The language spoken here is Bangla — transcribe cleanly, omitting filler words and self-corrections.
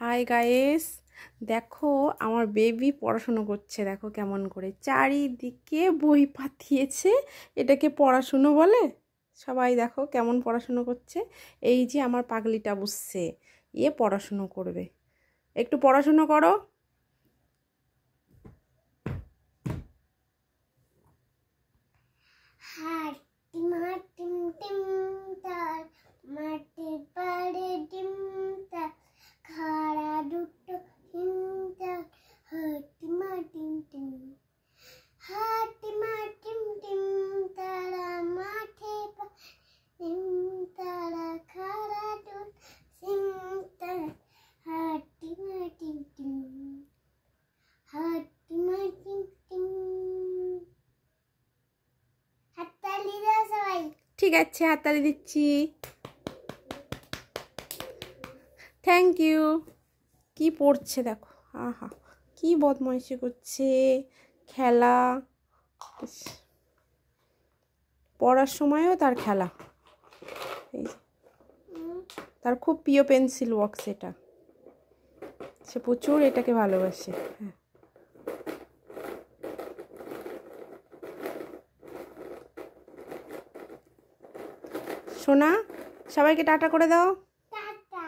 হাই গাইস, দেখো আমার বেবি পড়াশুনো করছে। দেখো কেমন করে চারিদিকে বই পাতিয়েছে। এটাকে পড়াশুনো বলে? সবাই দেখো কেমন পড়াশুনো করছে। এই যে আমার পাগলিটা বুঝছে, পড়াশুনো করবে। একটু পড়াশুনো করো। ঠিক আছে, হাততালি দিচ্ছি। Thank you. কি পড়ছে দেখো, আহা কি বদমাইশি করছে, খেলা। পড়ার সময়ও তার খেলা। এই তার খুব প্রিয় পেন্সিল বক্স এটা, সে প্রচুর এটাকে ভালোবাসে। হ্যাঁ, সোনা, সবাইকে টাটা করে দাও। টাটা।